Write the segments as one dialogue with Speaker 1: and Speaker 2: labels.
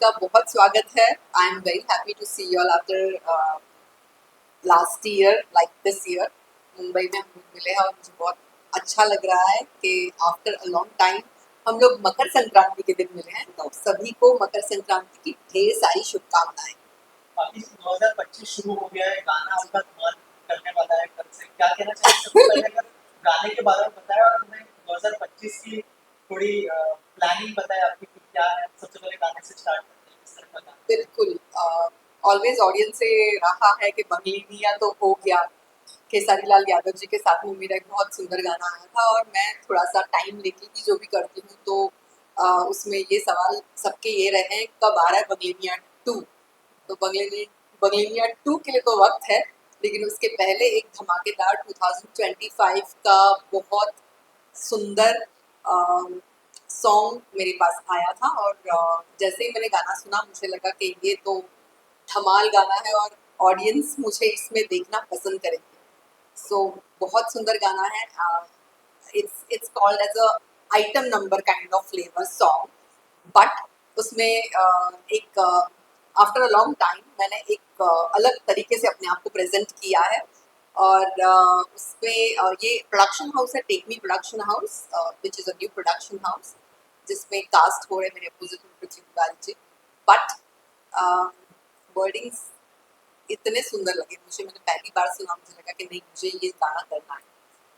Speaker 1: का बहुत स्वागत है। I am very happy to see you all after last year like this year. Mumbai में हम लोग मिले हैं और मुझे बहुत अच्छा लग रहा है कि आफ्टर अ लॉन्ग टाइम हम लोग मकर संक्रांति के दिन मिले हैं। तो सभी को मकर संक्रांति की ढेर सारी शुभकामनाएं।
Speaker 2: अभी 2025 शुरू हो गया है, गाना आपका धमाल करने वाला है कल से। क्या कहना चाहिए? सबसे पहले अगर गाने के बारे में बताया और हमें 2025 की थोड़ी प्लानिंग बताया आपकी कि क्या है। सबसे पहले गाने से स्टार्ट करते हैं, किस तरह का गाना?
Speaker 1: बिल्कुल, ऑलवेज ऑडियंस से रहा है कि बंगली दिया तो हो गया। खेसारी लाल यादव जी के साथ में मेरा एक बहुत सुंदर गाना आया था और मैं थोड़ा सा टाइम लेके ही जो भी करती हूँ तो उसमें ये सवाल सबके ये रहे हैं कब आ रहा है बंगलिनिया 2। तो बंगलिनिया 2 के लिए तो वक्त है, लेकिन उसके पहले एक धमाकेदार 2025 का बहुत सुंदर सॉन्ग मेरे पास आया था और जैसे ही मैंने गाना सुना मुझे लगा कि ये तो धमाल गाना है और ऑडियंस मुझे इसमें देखना पसंद करेगी। सो बहुत सुंदर गाना है। It's called as a item number kind of flavour song, but उसमें एक आफ्टर अ लॉन्ग टाइम मैंने एक अलग तरीके से अपने आप को प्रेजेंट किया है और उसमें ये प्रोडक्शन हाउस है, take me production house, which is a new production house जिसमें कास्ट हो रहे मेरे अपोजिट में पृथ्वी तिवारी जी। बट वर्डिंग्स इतने सुंदर लगे मुझे, मैंने पहली बार सुना, मुझे लगा कि नहीं मुझे ये गाना करना है।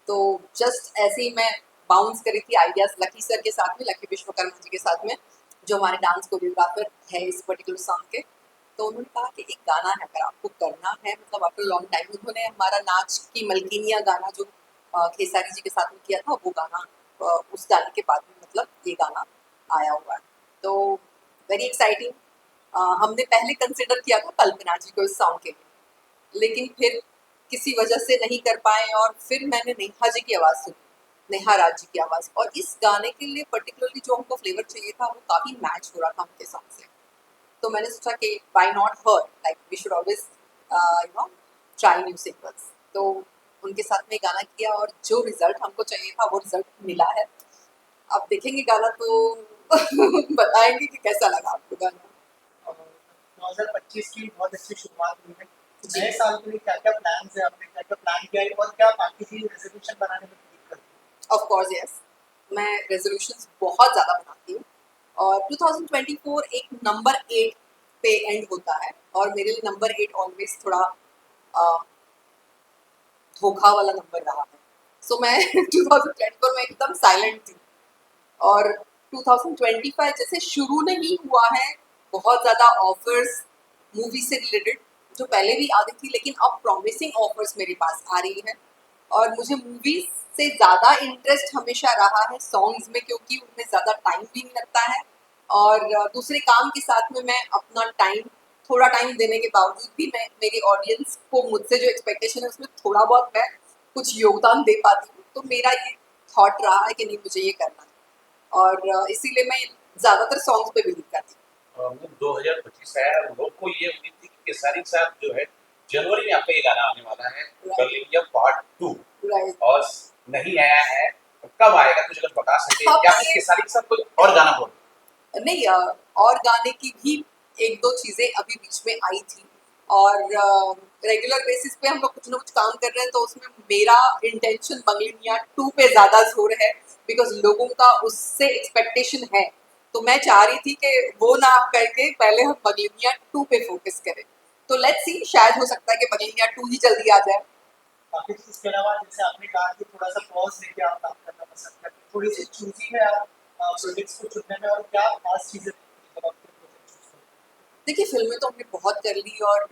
Speaker 1: तो जस्ट ऐसे ही मैं बाउंस करी थी आइडियाज लकी सर के साथ में, लकी विश्वकर्मा जी के साथ में, जो हमारे डांस कोरियोग्राफर है इस पर्टिकुलर सॉन्ग के। तो उन्होंने कहा कि एक गाना है अगर आपको करना है, मतलब आफ्टर लॉन्ग टाइम उन्होंने हमारा नाच की मलकिनिया गाना जो खेसारी जी के साथ में किया था वो गाना, उस गाने के बाद में मतलब ये गाना आया हुआ है। तो वेरी एक्साइटिंग। हमने पहले कंसिडर किया था कल्पना जी को इस सॉन्ग के लिए, लेकिन फिर किसी वजह से नहीं कर पाए और फिर मैंने नेहा जी की आवाज़ सुनी, नेहा राज जी की आवाज़, और इस गाने के लिए पर्टिकुलरली जो हमको फ्लेवर चाहिए था वो काफ़ी मैच हो रहा था उनके सॉन्ग से। तो मैंने सोचा कि why not her, like we should always you know try new singers. तो उनके साथ में गाना किया और जो रिजल्ट हमको चाहिए था वो रिजल्ट मिला है। अब देखेंगे गाना तो बताएंगे कि कैसा लगा आपको गाना।
Speaker 2: 2025 की बहुत अच्छी शुरुआत हुई है।
Speaker 1: जी,
Speaker 2: नए साल के लिए क्या क्या प्लान है? आपने क्या क्या प्लान किया है और क्या बाकी की रेजोल्यूशन बनाने में मदद करती
Speaker 1: ऑफ कोर्स यस, मैं रेजोल्यूशंस बहुत ज़्यादा बनाती हूँ और 2024 एक नंबर 8 पे एंड होता है और मेरे लिए नंबर 8 ऑलवेज थोड़ा धोखा वाला नंबर रहा है। सो मैं 2024 में एकदम साइलेंट थी और 2025 जैसे शुरू नहीं हुआ है, बहुत ज़्यादा ऑफर्स मूवी से रिलेटेड जो पहले भी आती थी, लेकिन अब प्रॉमिसिंग ऑफर्स मेरे पास आ रही है और मुझे मूवीज से ज़्यादा इंटरेस्ट हमेशा रहा है सॉन्ग्स में, क्योंकि उनमें ज़्यादा टाइम भी नहीं लगता है और दूसरे काम के साथ में मैं अपना टाइम थोड़ा टाइम देने के बावजूद भी मैं मेरी ऑडियंस को मुझसे जो एक्सपेक्टेशन है उसमें थोड़ा बहुत मैं कुछ योगदान दे पाती हूँ। तो मेरा ये थॉट रहा है कि नहीं मुझे ये करना है और इसीलिए मैं ज़्यादातर सॉन्ग्स पे बिलीव करती
Speaker 3: वो 2025 है, लोग को ये उम्मीद थी कि केसारी साहब जो है जनवरी में आपका ये गाना आने वाला है, बर्लिन पार्ट 2,
Speaker 1: हूँ। राइट,
Speaker 3: और नहीं आया है। तो कब आएगा, कुछ अगर बता सके,
Speaker 1: अब
Speaker 3: या फिर
Speaker 1: ये
Speaker 3: केसारी साहब कोई और गाना बोल?
Speaker 1: नहीं, और गाने की भी एक दो चीज़ें अभी बीच में आई थी और रेगुलर बेसिस पे हम लोग कुछ ना कुछ काम कर रहे हैं, तो उसमें मेरा इंटेंशन बंगलिनिया 2 पे ज़्यादा जोर है बिकॉज लोगों का उससे एक्सपेक्टेशन है। तो मैं चाह रही थी कि वो ना करके पहले हम बंगलिनिया 2 पे फोकस करें। तो लेट्स सी, शायद हो सकता है कि बंगलिनिया 2 ही जल्दी आ जाए।
Speaker 2: बाकी इसके अलावा जैसे आपने कहा कि थोड़ा सा पॉज लेके आप काम करना पसंद करते हैं, थोड़ी सी चूजी है आप प्रोजेक्ट्स को चुनने में, और क्या खास चीजें जब आप प्रोजेक्ट चूज करते हैं?
Speaker 1: देखिए फिल्में तो हमने बहुत कर ली और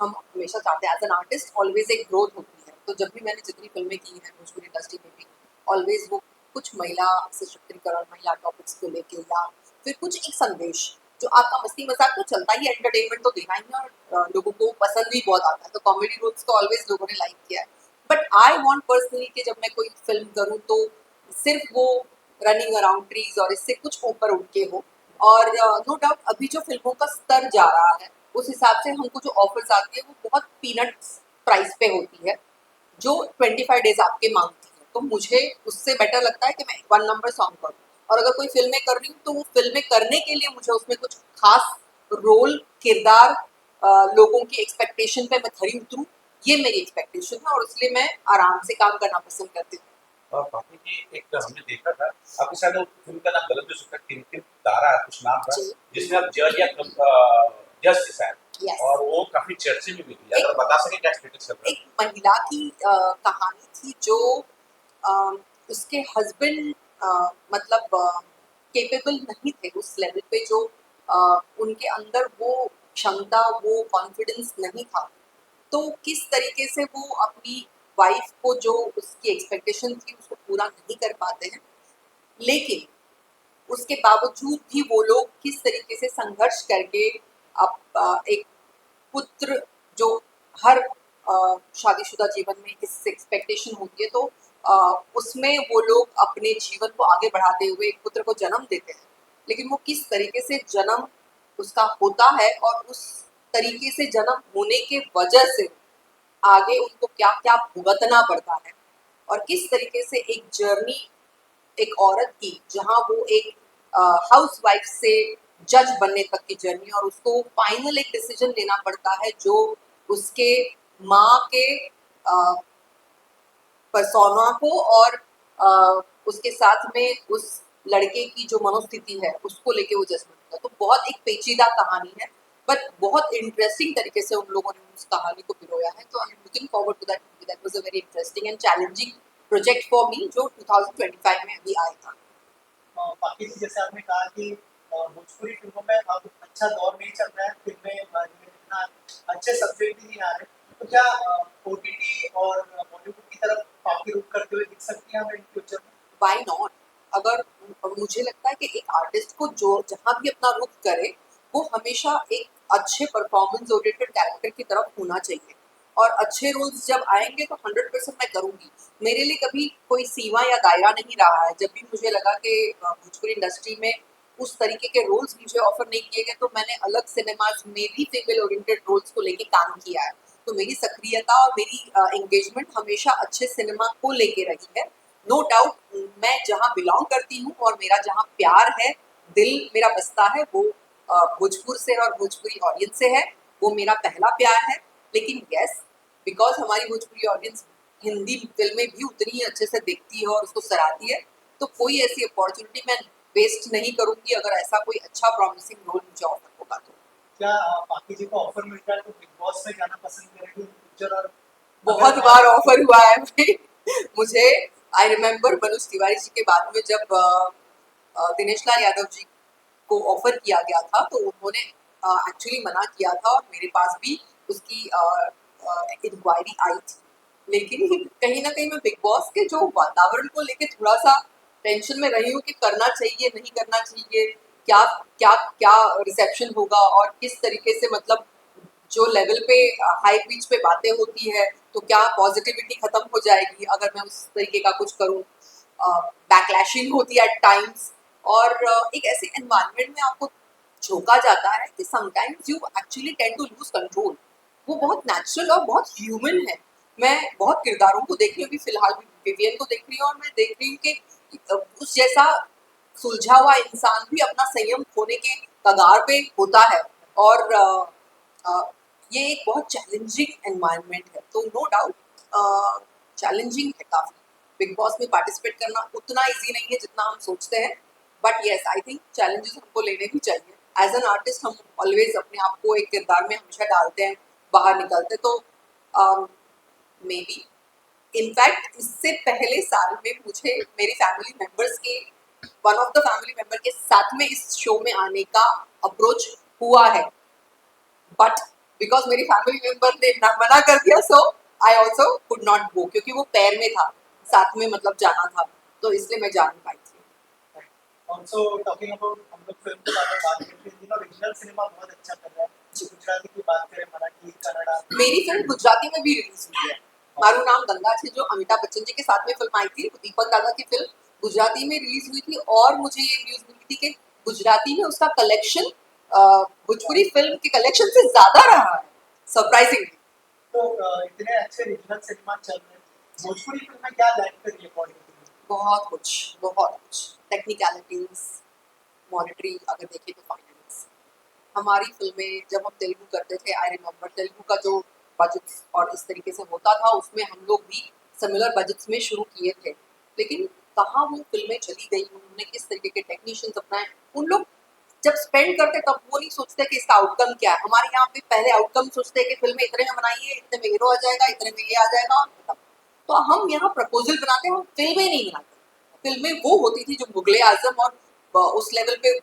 Speaker 1: हम हमेशा चाहते हैं एज एन आर्टिस्ट ऑलवेज एक ग्रोथ होती है। तो जब भी मैंने जितनी फिल्में की हैं भोजपुरी इंडस्ट्री में भी ऑलवेज वो कुछ महिला सशक्तिकरण, महिला टॉपिक्स को लेके या फिर कुछ एक संदेश जो आपका मस्ती मजाक तो चलता ही, एंटरटेनमेंट तो देना ही है और लोगों को पसंद भी बहुत आता है। तो कॉमेडी रोल्स को ऑलवेज लोगों ने लाइक किया है, बट आई वॉन्ट पर्सनली कि जब मैं कोई फिल्म करूँ तो सिर्फ वो रनिंग अराउंड ट्रीज और इससे कुछ ऊपर उठ के हो। और नो डाउट अभी जो फिल्मों का स्तर जा रहा है उस हिसाब से हमको जो ऑफर्स आती है वो बहुत पीनट्स प्राइस पे होती है जो 25 डेज आपके मांगती है। तो मुझे उससे बेटर लगता है कि मैं वन नंबर सॉन्ग करूँ और अगर कोई फिल्में कर रही हूँ तो वो फिल्में करने के लिए मुझे उसमें कुछ खास रोल, किरदार, लोगों की एक्सपेक्टेशन पे मैं खरी उतरूँ, ये मेरी एक्सपेक्टेशन है और इसलिए मैं आराम से काम करना पसंद करती हूँ।
Speaker 3: और बाकी जी एक हमने देखा था, आपके शायद वो फिल्म का नाम गलत हो सकता है, टिन तारा कुछ नाम था,
Speaker 1: जी,
Speaker 3: जिसमें आप जज या जज थे शायद,
Speaker 1: यस।
Speaker 3: और वो काफी चर्चे में भी थी।
Speaker 1: एक
Speaker 3: अगर बता सके क्या स्टेटस चल रहा
Speaker 1: एक महिला की कहानी थी जो अ, उसके हस्बैंड मतलब केपेबल नहीं थे उस लेवल पे जो उनके अंदर वो क्षमता, वो कॉन्फिडेंस नहीं था। तो किस तरीके से वो अपनी वाइफ को जो उसकी एक्सपेक्टेशन थी उसको पूरा नहीं कर पाते हैं, लेकिन उसके बावजूद भी वो लोग किस तरीके से संघर्ष करके एक पुत्र जो हर शादीशुदा जीवन में इस एक्सपेक्टेशन होती है, तो उसमें वो लोग अपने जीवन को आगे बढ़ाते हुए एक पुत्र को जन्म देते हैं, लेकिन वो किस तरीके से जन्म उसका होता है और उस तरीके से जन्म होने के वजह से आगे उनको क्या क्या भुगतना पड़ता है और किस तरीके से एक जर्नी एक औरत की जहाँ वो एक हाउस वाइफ से जज बनने तक की जर्नी और उसको फाइनल एक डिसीजन लेना पड़ता है जो उसके माँ के पर्सोना को और उसके साथ में उस लड़के की जो मनोस्थिति है उसको लेके वो जजमेंट होता है। तो बहुत एक पेचीदा कहानी है, बट बहुत इंटरेस्टिंग तरीके से उन लोगों ने उस कहानी को पिरोया है। तो I am looking forward to that movie. That was a very interesting and challenging project for me जो 2025 में अभी आया था।
Speaker 2: बाकी चीज़ जैसे आपने कहा कि भोजपुरी फिल्मों में अब अच्छा दौर नहीं चल रहा है, फिल्में इतना अच्छे सब्जेक्ट ही नहीं आ रहे, तो क्या ओटीटी और बॉलीवुड की तरफ आपकी रुख करते हुए दिख सकती है हमें इन फ्यूचर में?
Speaker 1: Why not? अगर मुझे लगता है कि एक आर्टिस्ट को जो जहाँ भी अपना रुख करे वो हमेशा एक अच्छे परफॉर्मेंस ओरिएंटेड कैरेक्टर की तरफ होना चाहिए और अच्छे रोल्स जब आएंगे तो 100% मैं करूँगी। मेरे लिए कभी कोई सीमा या दायरा नहीं रहा है। जब भी मुझे लगा कि भोजपुरी इंडस्ट्री में उस तरीके के रोल्स मुझे ऑफर नहीं किए गए तो मैंने अलग सिनेमाज में भी फीमेल ओरिएंटेड रोल्स को लेके काम किया है। तो मेरी सक्रियता और मेरी एंगेजमेंट हमेशा अच्छे सिनेमा को लेके रही है। नो डाउट मैं जहाँ बिलोंग करती हूँ और मेरा जहाँ प्यार है, दिल मेरा बसता है वो भोजपुर से और भोजपुरी ऑडियंस से है। वो मेरा पहला प्यार है। लेकिन यस, बिकॉज हमारी भोजपुरी ऑडियंस हिंदी फिल्में भी उतनी ही अच्छे से देखती है और उसको सराहती है, तो कोई ऐसी अपॉर्चुनिटी मैं वेस्ट नहीं करूंगी अगर ऐसा कोई अच्छा प्रॉमिसिंग रोल मुझे ऑफर होगा तो।
Speaker 2: क्या पाकी जी को ऑफर मिलता है तो बिग बॉस में जाना पसंद करेंगे इन फ्यूचर? और
Speaker 1: बहुत
Speaker 2: अगर
Speaker 1: बार ऑफर हुआ है भाई मुझे। आई रिमेम्बर मनोज तिवारी जी के बाद में जब दिनेश लाल यादव जी को ऑफर किया गया था तो उन्होंने एक्चुअली मना किया था और मेरे पास भी उसकी इंक्वायरी आई थी, लेकिन कहीं ना कहीं मैं बिग बॉस के जो वातावरण को लेके थोड़ा सा टेंशन में रही हूँ कि करना चाहिए नहीं करना चाहिए, क्या क्या क्या रिसेप्शन होगा और किस तरीके से मतलब जो लेवल पे हाई पिच पे बातें होती है तो क्या पॉजिटिविटी खत्म हो जाएगी अगर मैं उस तरीके का कुछ करूँ। बैकलैशिंग होती है एट टाइम्स और एक ऐसे एनवायरनमेंट में आपको झोंका जाता है कि sometimes you actually tend to lose control. वो बहुत नेचुरल और बहुत ह्यूमन है। मैं बहुत किरदारों को देख रही हूँ, अभी फिलहाल विवियन को देख रही हूँ और मैं देख रही हूँ कि उस जैसा सुलझा हुआ इंसान भी अपना संयम खोने के कगार पे होता है और ये एक बहुत चैलेंजिंग एनवायरनमेंट है। तो नो डाउट चैलेंजिंग है काफ़ी। बिग बॉस में पार्टिसिपेट करना उतना इजी नहीं है जितना हम सोचते हैं, but yes I think challenges हमको लेने भी चाहिए। एज एन आर्टिस्ट हम ऑलवेज अपने आप को एक किरदार में हमेशा डालते हैं, बाहर निकलते तो मे बी इनफैक्ट इससे पहले साल में मुझे मेरे फैमिली मेंबर्स के one of the family member के साथ में इस शो में आने का अप्रोच हुआ है, बट बिकॉज मेरी फैमिली मेंबर ने मना कर दिया so I also could not go क्योंकि वो पैर में था, साथ में मतलब जाना था, तो इसलिए मैं जा नहीं पाई थी।
Speaker 2: ऑल्सो टॉकिंग अबाउट हम लोग फिल्म के बारे में बात करते हैं, इन ओरिजिनल सिनेमा बहुत अच्छा कर रहा है। गुजराती की बात करें, मराठी, कन्नड़ा।
Speaker 1: मेरी फिल्म गुजराती में भी रिलीज हुई है। मारू नाम गंगा थी जो अमिताभ बच्चन जी के साथ में फिल्म आई थी, दीपक दादा की फिल्म गुजराती में रिलीज हुई थी और मुझे ये न्यूज मिली थी कि गुजराती में उसका कलेक्शन भोजपुरी फिल्म के कलेक्शन से ज्यादा रहा है, सरप्राइजिंगली।
Speaker 2: तो इतने अच्छे रीजनल सिनेमा चल रहे हैं, भोजपुरी फिल्म में क्या लैक कर रही है बॉलीवुड में?
Speaker 1: बहुत कुछ, बहुत कुछ। टेक्निकलिटीज, मॉनेटरी अगर देखें तो फाइनेंस। हमारी फिल्में जब हम तेलुगु करते थे, आई रिमेम्बर तेलुगु का जो बजट और इस तरीके से होता था, उसमें हम लोग भी सिमिलर बजट्स में शुरू किए थे। लेकिन कहाँ वो फिल्में चली गई, उन्होंने किस तरीके के टेक्नीशियंस अपनाए, उन लोग जब स्पेंड करते तब वो नहीं सोचते कि इसका आउटकम क्या है। हमारे यहाँ पे पहले आउटकम सोचते हैं कि फिल्में इतने में बनाइए, इतने में हीरो आ जाएगा, इतने में ये आ जाएगा और खत्म। तो हम यहाँ प्रपोजल बनाते हैं, हम फिल्में नहीं बनाते। फिल्में वो होती थी जो मुगले आजम और उस लेवल पे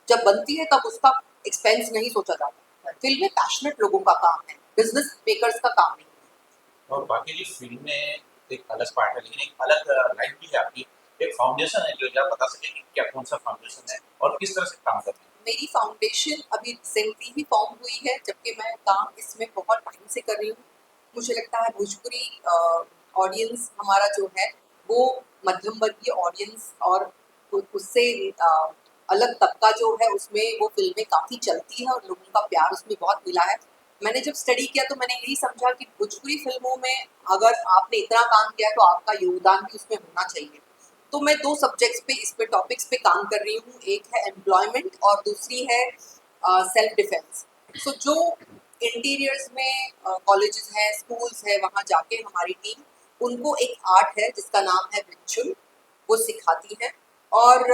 Speaker 1: जब बनती है तब उसका एक्सपेंस नहीं सोचा जाता। फिल्में पैशनेट लोगों का काम है, बिजनेस मेकर्स का काम नहीं है।
Speaker 3: और बाकी जो फिल्म में एक अलग पार्ट है, लेकिन एक अलग लाइन भी है आपकी, एक फाउंडेशन है, जो आप बता सके कि क्या कौन सा फाउंडेशन है और किस तरह से काम करते हैं।
Speaker 1: मेरी फाउंडेशन अभी रिसेंटली ही फॉर्म हुई है, जबकि मैं काम इसमें बहुत टाइम से कर रही हूँ। मुझे लगता है भोजपुरी ऑडियंस हमारा जो है वो मध्यम वर्गीय ऑडियंस और उससे अलग तबका जो है, उसमें वो फिल्में काफ़ी चलती हैं और लोगों का प्यार उसमें बहुत मिला है। मैंने जब स्टडी किया तो मैंने यही समझा कि भोजपुरी फिल्मों में अगर आपने इतना काम किया है तो आपका योगदान भी उसमें होना चाहिए। तो मैं 2 सब्जेक्ट्स पे, इस पे टॉपिक्स पे काम कर रही हूँ। एक है एम्प्लॉयमेंट और दूसरी है सेल्फ डिफेंस। सो जो इंटीरियर्स में कॉलेजेस हैं, स्कूल्स हैं, वहाँ जाके हमारी टीम उनको एक आर्ट है जिसका नाम है विंचुन, वो सिखाती है। और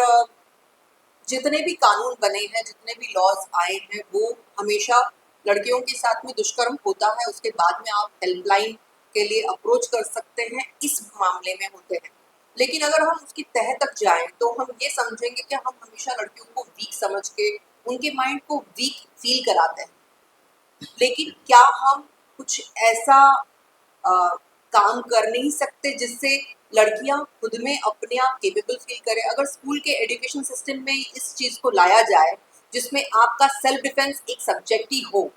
Speaker 1: जितने भी कानून बने हैं, जितने भी लॉज आए हैं, वो हमेशा लड़कियों के साथ में दुष्कर्म होता है, उसके बाद में आप हेल्पलाइन के लिए अप्रोच कर सकते हैं, इस मामले में होते हैं। लेकिन अगर हम उसकी तह तक जाएं तो हम ये समझेंगे कि हम हमेशा लड़कियों को वीक समझ के उनके माइंड को वीक फील कराते हैं। लेकिन क्या हम कुछ ऐसा अ, काम कर नहीं सकते जिससे लड़कियां खुद में अपने आप केपेबल फील करें? अगर स्कूल के एजुकेशन सिस्टम में इस चीज़ को लाया जाए जिसमें आपका सेल्फ डिफेंस एक सब्जेक्ट ही हो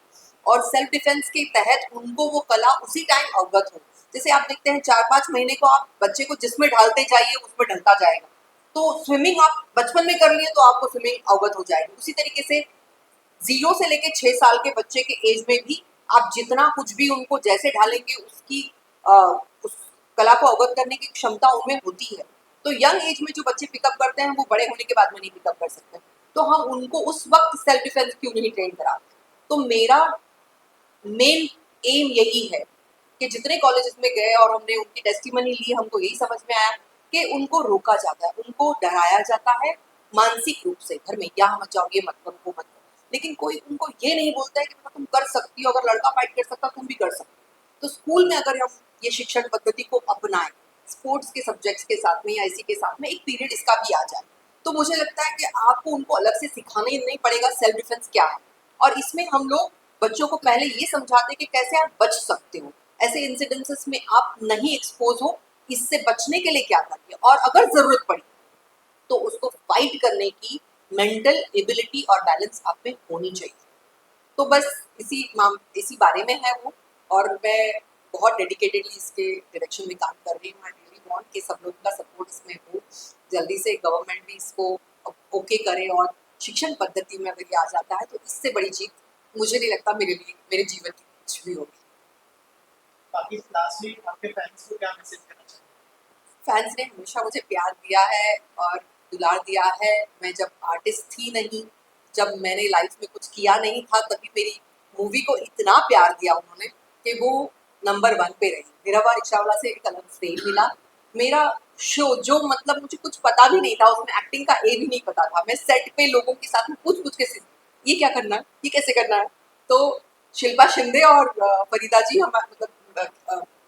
Speaker 1: और सेल्फ डिफेंस के तहत उनको वो कला उसी टाइम अवगत हो। जैसे आप देखते हैं 4-5 महीने को आप बच्चे को जिसमें ढालते जाइए उसमें ढलता जाएगा। तो स्विमिंग आप बचपन में कर लिए तो आपको स्विमिंग अवगत हो जाएगी। उसी तरीके से 0 से लेके 6 साल के बच्चे के एज में भी आप जितना कुछ भी उनको जैसे ढालेंगे उसकी अ, उस कला को अवगत करने की क्षमता उनमें होती है। तो यंग एज में जो बच्चे पिकअप करते हैं वो बड़े होने के बाद में नहीं पिकअप कर सकते। तो हम उनको उस वक्त सेल्फ डिफेंस क्यों नहीं ट्रेन कराते? तो मेरा मेन एम यही है कि जितने कॉलेजेस में गए और हमने उनकी टेस्टिमनी ली, हमको यही समझ में आया कि उनको रोका जाता है, उनको डराया जाता है मानसिक रूप से, घर में यहाँ मत जाओ, ये मत करो, वो मत करो। लेकिन कोई उनको ये नहीं बोलता है कि तुम कर सकती हो, अगर लड़का फाइट कर सकता तुम भी कर सकते हो। तो स्कूल में अगर हम ये शिक्षण पद्धति को अपनाएं, स्पोर्ट्स के सब्जेक्ट्स के साथ में या इसी के साथ में एक पीरियड इसका भी आ जाए, तो मुझे लगता है कि आपको उनको अलग से सिखाना ही नहीं पड़ेगा सेल्फ डिफेंस क्या है। और इसमें हम लोग बच्चों को पहले ये समझाते कि कैसे आप बच सकते हो, ऐसे इंसिडेंसेस में आप नहीं एक्सपोज हो, इससे बचने के लिए क्या करिए, और अगर जरूरत पड़ी तो उसको फाइट करने की मेंटल एबिलिटी और बैलेंस आप में होनी चाहिए। तो बस इसी बारे में है वो। और मैं बहुत डेडिकेटेडली इसके डायरेक्शन में काम कर रही हूँ। आई रियली वांट कि सब लोगों का सपोर्ट इसमें हो, जल्दी से गवर्नमेंट भी इसको ओके करे और शिक्षण पद्धति में अगर ये आ जाता है तो इससे बड़ी जीत मुझे नहीं लगता मेरे लिए, मेरे जीवन की कुछ भी होगी।
Speaker 2: बाकी लास्टली आपके फैंस को क्या मैसेज देना चाहिए?
Speaker 1: फैंस ने हमेशा मुझे प्यार दिया है और दुलार दिया है। मैं जब आर्टिस्ट थी नहीं, जब मैंने लाइफ में कुछ किया नहीं था, तभी मेरी मूवी को इतना प्यार दिया उन्होंने कि वो नंबर 1 पे रही। निरहुआ रिक्शावाला से एक अलग फेम मिला। मेरा शो जो मतलब मुझे कुछ पता भी नहीं था, उसमें एक्टिंग का ए भी नहीं पता था। मैं सेट पे लोगों के साथ में पूछ-पूछ के ये क्या करना है? ये कैसे करना है? तो शिल्पा शिंदे और फरीदा जी मतलब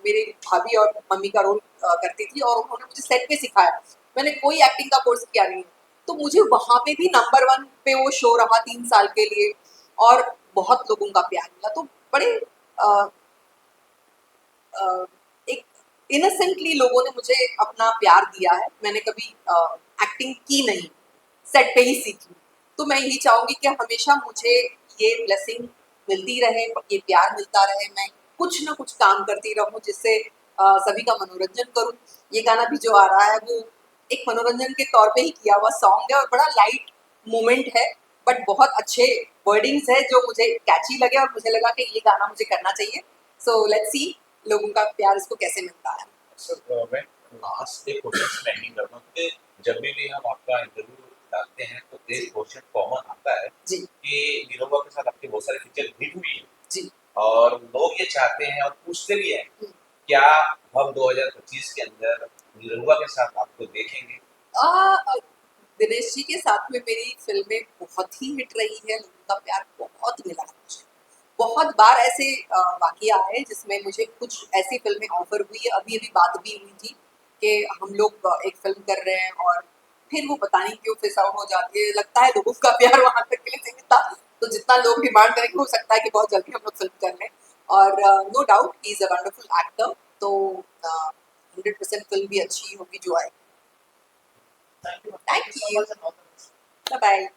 Speaker 1: मेरे भाभी और मम्मी का रोल करती थी और उन्होंने मुझे सेट पे सिखाया। मैंने कोई एक्टिंग का कोर्स किया नहीं। तो मुझे वहाँ पे भी नंबर 1 पे वो शो रहा 3 साल के लिए और बहुत लोगों का प्यार मिला। तो बड़े अ, अ, एक इनोसेंटली लोगों ने मुझे अपना प्यार दिया है। मैंने कभी एक्टिंग की नहीं, सेट पे ही सीखी। तो मैं यही चाहूँगी कि हमेशा मुझे ये ब्लेसिंग मिलती रहे, ये प्यार मिलता रहे, मैं कुछ ना कुछ काम करती रहूँ जिससे सभी का मनोरंजन करूँ। ये गाना भी जो आ रहा है वो एक मनोरंजन के तौर पे ही किया हुआ सॉन्ग है और बड़ा लाइट मोमेंट है, बट बहुत अच्छे वर्डिंग्स है जो मुझे कैची लगे और मुझे लगा कि ये गाना मुझे करना चाहिए। सो लेट्स सी लोगों का प्यार इसको कैसे मिलता है।
Speaker 3: सर मैं लास्ट एक क्वेश्चन से एंडिंग करता हूँ कि जब भी हम आपका इंटरव्यू डालते हैं तो
Speaker 1: जी।
Speaker 3: एक क्वेश्चन कॉमन आता है
Speaker 1: जी
Speaker 3: कि निरहुआ के साथ आपकी बहुत सारी पिक्चर हिट हुई है
Speaker 1: जी
Speaker 3: और लोग ये चाहते हैं और पूछते भी हैं,
Speaker 1: हम्म।
Speaker 3: क्या हम 2025 के अंदर निरहुआ के साथ आपको देखेंगे?
Speaker 1: आ, दिनेश जी के साथ में मेरी फिल्में बहुत ही हिट रही है, लोगों का प्यार बहुत मिला है मुझे। बहुत बार ऐसे वाकया आए जिसमें मुझे कुछ ऐसी फिल्में ऑफर हुई है, अभी अभी बात भी हुई थी कि हम लोग एक फिल्म कर रहे हैं और फिर वो पता नहीं क्यों फिस आउट हो जाती है। लगता है लोगों का प्यार वहां तक के लिए सीमित था, तो जितना लोग डिमांड करेंगे हो सकता है कि बहुत जल्दी हम लोग फिल्म कर लें। और no doubt he is a wonderful actor, तो 100% फिल्म भी अच्छी होगी जो आएगी।
Speaker 2: Thank you
Speaker 1: thank
Speaker 2: so
Speaker 1: you,
Speaker 2: much and all the best.
Speaker 1: Bye bye.